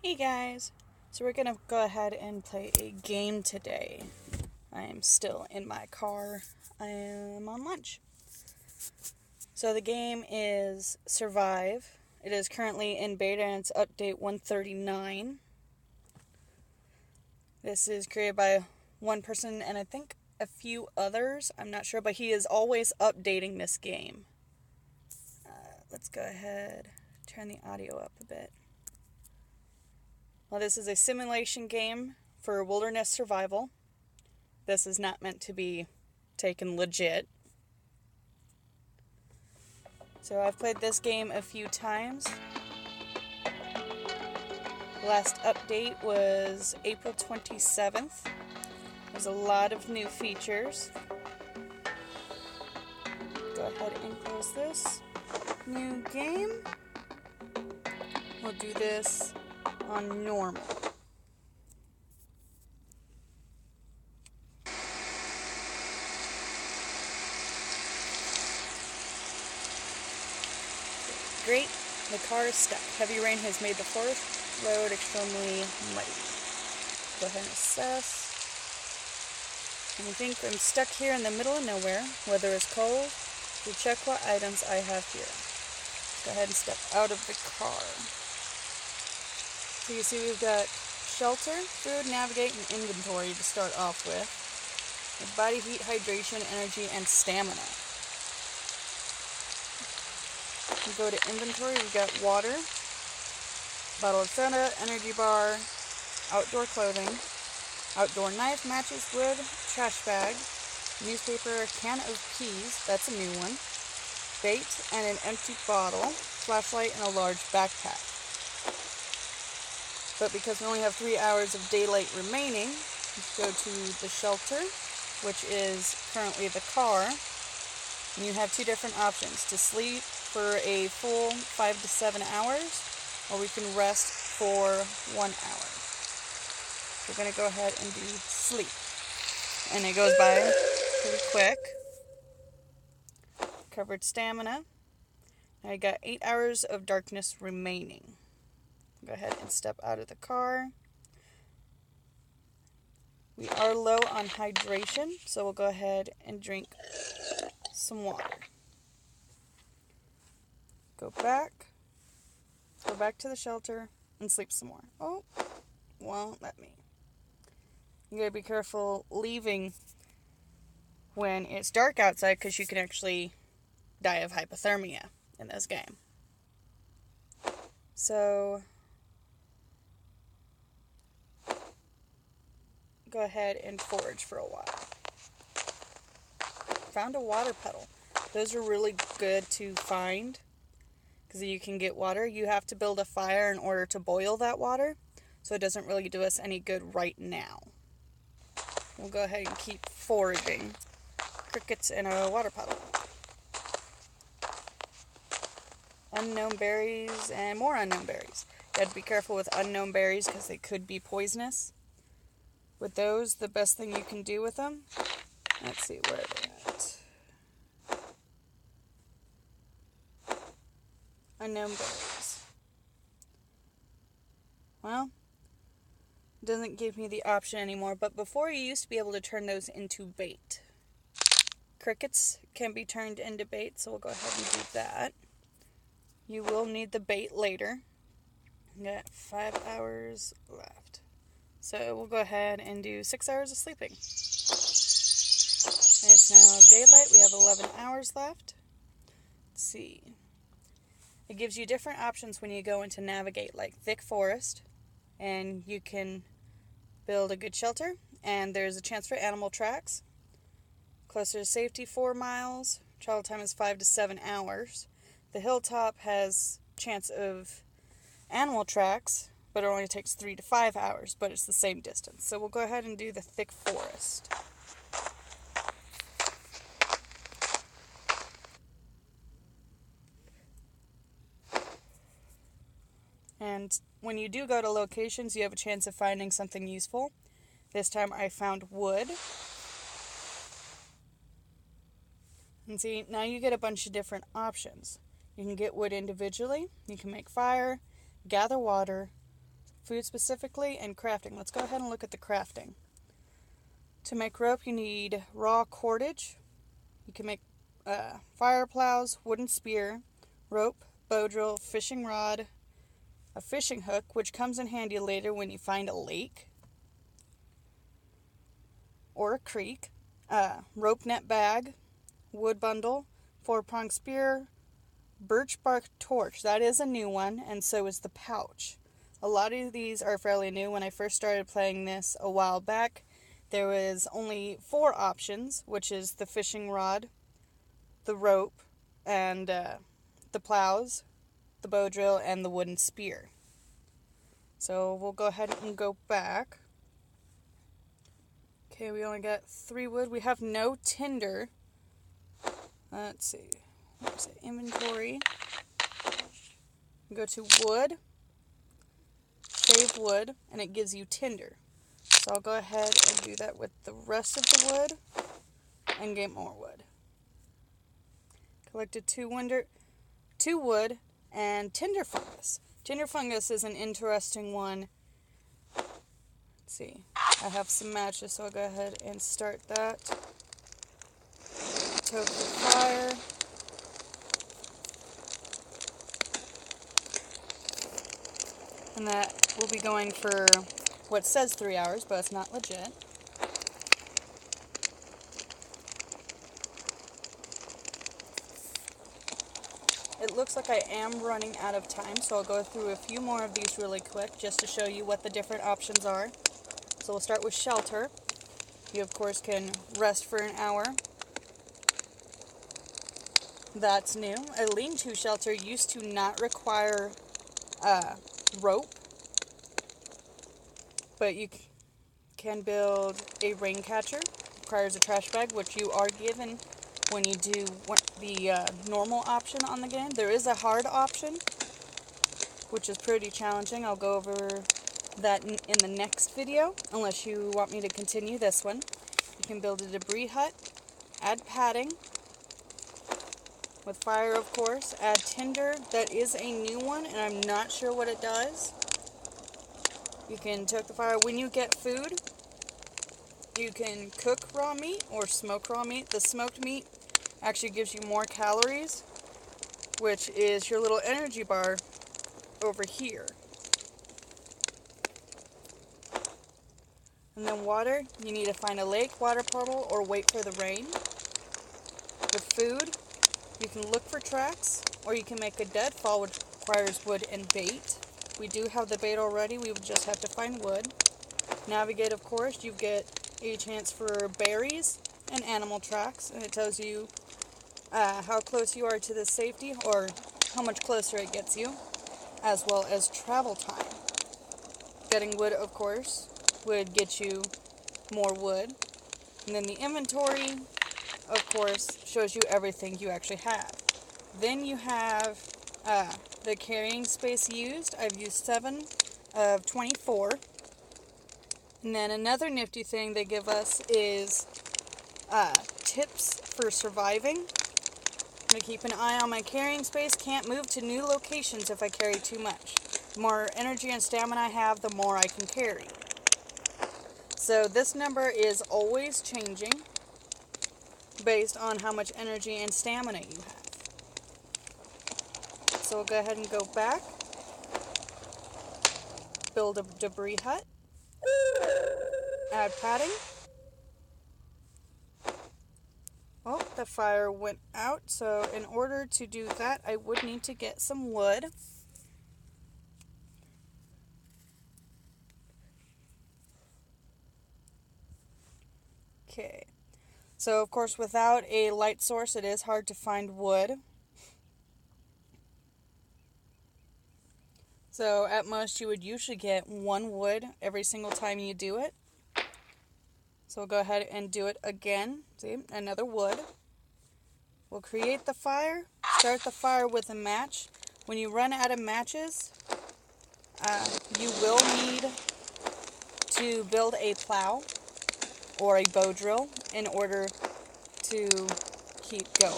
Hey guys, so we're gonna go ahead and play a game today. I am still in my car. I am on lunch. So the game is Survive. It is currently in beta and it's update 139. This is created by one person and I think a few others. I'm not sure, but he is always updating this game. Let's go ahead, turn the audio up a bit. Well, this is a simulation game for wilderness survival. This is not meant to be taken legit. So I've played this game a few times. The last update was April 27th. There's a lot of new features. Go ahead and close this. New game. We'll do this on normal. Great, the car is stuck. Heavy rain has made the forest road extremely muddy. Go ahead and assess. And I think I'm stuck here in the middle of nowhere. Weather is cold. So check what items I have here. Go ahead and step out of the car. So you see we've got shelter, food, navigate, and inventory to start off with. With body heat, hydration, energy, and stamina. We go to inventory, we've got water, bottle of soda, energy bar, outdoor clothing, outdoor knife, matches, wood, trash bag, newspaper, can of peas, that's a new one, bait, and an empty bottle, flashlight, and a large backpack. But because we only have 3 hours of daylight remaining, let's go to the shelter, which is currently the car. And you have two different options: to sleep for a full 5 to 7 hours, or we can rest for 1 hour. We're going to go ahead and do sleep. And it goes by pretty quick. Covered stamina. I got 8 hours of darkness remaining. Go ahead and step out of the car. We are low on hydration, so we'll go ahead and drink some water. Go back to the shelter, and sleep some more. Oh, won't let me. You gotta be careful leaving when it's dark outside, because you can actually die of hypothermia in this game. So, go ahead and forage for a while. Found a water puddle. Those are really good to find, because you can get water. You have to build a fire in order to boil that water, so it doesn't really do us any good right now. We'll go ahead and keep foraging. Crickets in a water puddle. Unknown berries and more unknown berries. You have to be careful with unknown berries because they could be poisonous. With those, the best thing you can do with them, let's see, where are they at? Unknown berries. Well, it doesn't give me the option anymore, but before you used to be able to turn those into bait. Crickets can be turned into bait, so we'll go ahead and do that. You will need the bait later. We got 5 hours left. So we'll go ahead and do 6 hours of sleeping. And it's now daylight. We have 11 hours left. Let's see. It gives you different options when you go into navigate, like thick forest, and you can build a good shelter, and there's a chance for animal tracks. Closer to safety, 4 miles. Travel time is 5 to 7 hours. The hilltop has chance of animal tracks, but it only takes 3 to 5 hours, but it's the same distance. So we'll go ahead and do the thick forest. And when you do go to locations, you have a chance of finding something useful. This time I found wood. And see, now you get a bunch of different options. You can get wood individually, you can make fire, gather water, food specifically, and crafting. Let's go ahead and look at the crafting. To make rope, you need raw cordage. You can make fire plows, wooden spear, rope, bow drill, fishing rod, a fishing hook, which comes in handy later when you find a lake or a creek, rope net bag, wood bundle, 4-pronged spear, birch bark torch. That is a new one, and so is the pouch. A lot of these are fairly new. When I first started playing this a while back, there was only 4 options, which is the fishing rod, the rope, and the plows, the bow drill, and the wooden spear. So we'll go ahead and go back. Okay, we only got 3 wood. We have no tinder. Let's see. Where's the inventory? Go to wood, save wood, and it gives you tinder. So I'll go ahead and do that with the rest of the wood and get more wood. Collected 2 wood and tinder fungus. Tinder fungus is an interesting one. Let's see. I have some matches, so I'll go ahead and start that. Toke the fire. And that will be going for what says 3 hours, but it's not legit. It looks like I am running out of time, so I'll go through a few more of these really quick just to show you what the different options are. So we'll start with shelter. You of course can rest for an hour. That's new. A lean-to shelter used to not require rope, but you can build a rain catcher. Requires a trash bag, which you are given when you do the normal option on the game. There is a hard option, which is pretty challenging. I'll go over that in the next video, unless you want me to continue this one. You can build a debris hut, add padding, with fire of course, add tinder. That is a new one, and I'm not sure what it does. You can toke the fire. When you get food, you can cook raw meat or smoke raw meat. The smoked meat actually gives you more calories, which is your little energy bar over here. And then water, you need to find a lake, water puddle, or wait for the rain. With food, you can look for tracks, or you can make a deadfall, which requires wood and bait. We do have the bait already, we would just have to find wood. Navigate, of course, you get a chance for berries and animal tracks, and it tells you how close you are to the safety, or how much closer it gets you, as well as travel time. Getting wood, of course, would get you more wood. And then the inventory, of course, shows you everything you actually have. Then you have the carrying space used. I've used 7 of 24. And then another nifty thing they give us is tips for surviving. I'm going to keep an eye on my carrying space. Can't move to new locations if I carry too much. The more energy and stamina I have, the more I can carry. So this number is always changing based on how much energy and stamina you have. So we'll go ahead and go back. Build a debris hut. Add padding. Oh, the fire went out, so in order to do that, I would need to get some wood. Okay, so of course without a light source it is hard to find wood. So at most you would usually get 1 wood every single time you do it. So we'll go ahead and do it again. See, another wood. We'll create the fire, start the fire with a match. When you run out of matches, you will need to build a plow or a bow drill in order to keep going.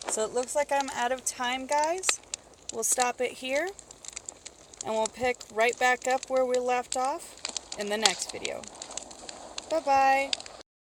So it looks like I'm out of time, guys. We'll stop it here. And we'll pick right back up where we left off in the next video. Bye-bye.